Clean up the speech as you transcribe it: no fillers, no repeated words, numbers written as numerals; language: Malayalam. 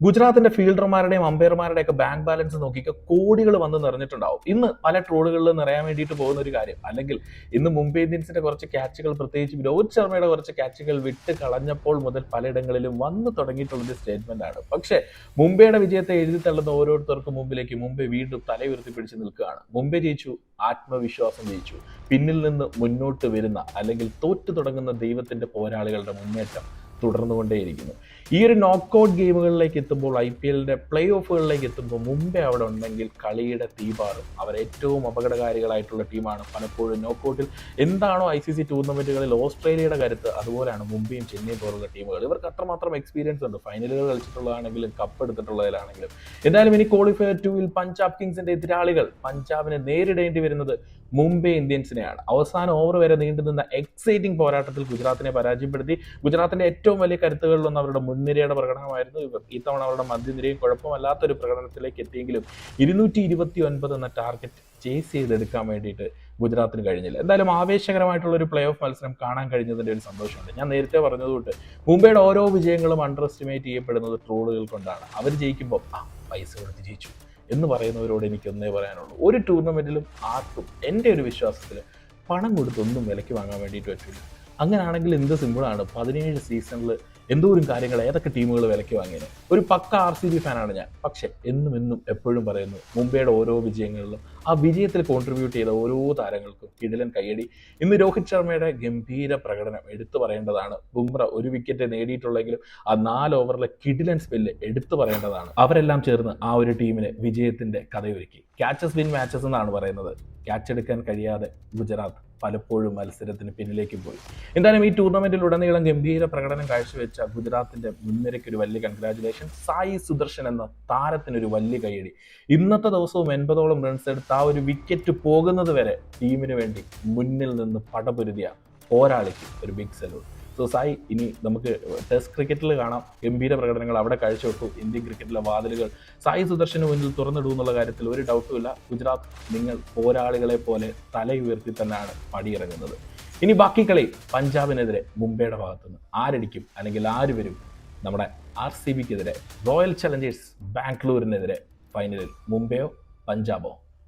ഗുജറാത്തിന്റെ ഫീൽഡർമാരുടെയും അമ്പയർമാരുടെയും ഒക്കെ ബാങ്ക് ബാലൻസ് നോക്കിയിട്ട് കോടികൾ വന്ന് നിറഞ്ഞിട്ടുണ്ടാവും. ഇന്ന് പല ട്രോളുകളിൽ നിറയാൻ വേണ്ടിയിട്ട് പോകുന്ന ഒരു കാര്യം, അല്ലെങ്കിൽ ഇന്ന് മുംബൈ ഇന്ത്യൻസിന്റെ കുറച്ച് ക്യാച്ചുകൾ, പ്രത്യേകിച്ച് രോഹിത് ശർമ്മയുടെ കുറച്ച് ക്യാച്ചുകൾ വിട്ട് കളഞ്ഞപ്പോൾ മുതൽ പലയിടങ്ങളിലും വന്നു തുടങ്ങിയിട്ടുള്ളൊരു സ്റ്റേറ്റ്മെന്റ് ആണ്. പക്ഷേ മുംബൈയുടെ വിജയത്തെ എഴുതി തള്ളുന്ന ഓരോരുത്തർക്കും മുമ്പിലേക്ക് മുംബൈ വീണ്ടും തലയുയർത്തി പിടിച്ച് നിൽക്കുകയാണ്. മുംബൈ ജയിച്ചു, ആത്മവിശ്വാസം ജയിച്ചു. പിന്നിൽ നിന്ന് മുന്നോട്ട് വരുന്ന അല്ലെങ്കിൽ തോറ്റു തുടങ്ങുന്ന ദൈവത്തിന്റെ പോരാളികളുടെ മുന്നേറ്റം തുടർന്നുകൊണ്ടേയിരിക്കുന്നു. ഈ ഒരു നോക്കൌട്ട് ഗെയിമുകളിലേക്ക് എത്തുമ്പോൾ, IPLന്റെ പ്ലേ ഓഫുകളിലേക്ക് എത്തുമ്പോൾ മുംബൈ അവിടെ ഉണ്ടെങ്കിൽ കളിയുടെ തീപാറും. അവർ ഏറ്റവും അപകടകാരികളായിട്ടുള്ള ടീമാണ്. പലപ്പോഴും നോക്കൌട്ടിൽ എന്താണോ ICC ടൂർണമെന്റുകളിൽ ഓസ്ട്രേലിയയുടെ കരുത്ത്, അതുപോലെയാണ് മുംബൈയും ചെന്നൈയും പോലുള്ള ടീമുകൾ. ഇവർക്ക് അത്രമാത്രം എക്സ്പീരിയൻസ് ഉണ്ട്, ഫൈനലുകൾ കളിച്ചിട്ടുള്ളതാണെങ്കിലും കപ്പ് എടുത്തിട്ടുള്ളതിലാണെങ്കിലും. എന്തായാലും ഇനി ക്വാളിഫയർ 2-ൽ പഞ്ചാബ് കിങ്സിന്റെ എതിരാളികൾ പഞ്ചാബിനെ നേരിടേണ്ടി വരുന്നത് മുംബൈ ഇന്ത്യൻസിനെയാണ്. അവസാന ഓവർ വരെ നീണ്ടുനിന്ന എക്സൈറ്റിംഗ് പോരാട്ടത്തിൽ ഗുജറാത്തിനെ പരാജയപ്പെടുത്തി. ഗുജറാത്തിന്റെ ഏറ്റവും വലിയ കരുത്തുകളിലൊന്നും അവരുടെ മുൻനിരയുടെ പ്രകടനമായിരുന്നു. ഇത്തവണ അവരുടെ മധ്യനിരയും കുഴപ്പമല്ലാത്തൊരു പ്രകടനത്തിലേക്ക് എത്തിയെങ്കിലും 229 എന്ന ടാർഗറ്റ് ചേസ് ചെയ്തെടുക്കാൻ വേണ്ടിയിട്ട് ഗുജറാത്തിന് കഴിഞ്ഞില്ല. എന്തായാലും ആവേശകരമായിട്ടുള്ള ഒരു പ്ലേ ഓഫ് മത്സരം കാണാൻ കഴിഞ്ഞതിന്റെ ഒരു സന്തോഷമുണ്ട്. ഞാൻ നേരത്തെ പറഞ്ഞതുകൊണ്ട് മുംബൈയുടെ ഓരോ വിജയങ്ങളും അണ്ടർ എസ്റ്റിമേറ്റ് ചെയ്യപ്പെടുന്നത് ട്രോളുകൾ കൊണ്ടാണ്. അവർ ജയിക്കുമ്പോൾ പൈസ കൊടുത്ത് ജയിച്ചു എന്ന് പറയുന്നവരോട് എനിക്ക് ഒന്നേ പറയാനുള്ളൂ, ഒരു ടൂർണമെന്റിലും ആർക്കും എൻ്റെ ഒരു വിശ്വാസത്തിൽ പണം കൊടുത്തൊന്നും വിലയ്ക്ക് വാങ്ങാൻ വേണ്ടിയിട്ട് പറ്റില്ല. അങ്ങനെയാണെങ്കിൽ എന്ത് സിമ്പിളാണ്, 17 സീസണിൽ എന്തോരം കാര്യങ്ങൾ ഏതൊക്കെ ടീമുകൾ വിലയ്ക്ക് വാങ്ങിയത്. ഒരു പക്ക RCB ഫാനാണ് ഞാൻ. പക്ഷെ എന്നും എപ്പോഴും പറയുന്നു, മുംബൈയുടെ ഓരോ വിജയങ്ങളിലും ആ വിജയത്തിൽ കോൺട്രിബ്യൂട്ട് ചെയ്ത ഓരോ താരങ്ങൾക്കും കിടിലൻ കയ്യടി. ഇന്ന് രോഹിത് ശർമ്മയുടെ ഗംഭീര പ്രകടനം എടുത്തു പറയേണ്ടതാണ്. ബുംറ ഒരു വിക്കറ്റ് നേടിയിട്ടുള്ളെങ്കിലും ആ 4 ഓവറിലെ കിടിലൻ സ്പെല്ല് എടുത്തു പറയേണ്ടതാണ്. അവരെല്ലാം ചേർന്ന് ആ ഒരു ടീമിന് വിജയത്തിന്റെ കഥയൊരുക്കി. ക്യാച്ചസ് വിൻ മാച്ചസ് എന്നാണ് പറയുന്നത്. ക്യാച്ച് എടുക്കാൻ കഴിയാതെ ഗുജറാത്ത് പലപ്പോഴും മത്സരത്തിന് പിന്നിലേക്ക് പോയി. എന്തായാലും ഈ ടൂർണമെന്റിൽ ഉടനീളം ഗംഭീര പ്രകടനം കാഴ്ചവെച്ച ഗുജറാത്തിന്റെ മുൻനിരയ്ക്ക് ഒരു വലിയ കൺഗ്രാജുലേഷൻ. സായി സുദർശൻ എന്ന താരത്തിനൊരു വലിയ കൈയടി. ഇന്നത്തെ ദിവസവും 80ഓളം റൺസ് എടുത്ത് ആ ഒരു വിക്കറ്റ് പോകുന്നത് വരെ ടീമിന് വേണ്ടി മുന്നിൽ നിന്ന് പടപൊരുതിയ പോരാളിക്ക് ഒരു ബിഗ് സല്യൂട്ട്. സോ സായി, ഇനി നമുക്ക് ടെസ്റ്റ് ക്രിക്കറ്റിൽ കാണാം. ഗംഭീര പ്രകടനങ്ങൾ അവിടെ കാഴ്ചവെച്ചു. ഇന്ത്യൻ ക്രിക്കറ്റിലെ വാതിലുകൾ സായി സുദർശന് മുന്നിൽ തുറന്നിടും എന്നുള്ള കാര്യത്തിൽ ഒരു ഡൗട്ടുമില്ല. ഗുജറാത്ത്, നിങ്ങൾ പോരാളികളെ പോലെ തലയുയർത്തി തന്നെയാണ് പടിയിറങ്ങുന്നത്. ഇനി ബാക്കി കളി പഞ്ചാബിനെതിരെ മുംബൈയുടെ ഭാഗത്തുനിന്ന് ആരടിക്കും, അല്ലെങ്കിൽ ആര് വരും? നമ്മുടെ RCBക്കെതിരെ, റോയൽ ചലഞ്ചേഴ്സ് ബാംഗ്ലൂരിനെതിരെ ഫൈനലിൽ മുംബൈയോ പഞ്ചാബോ?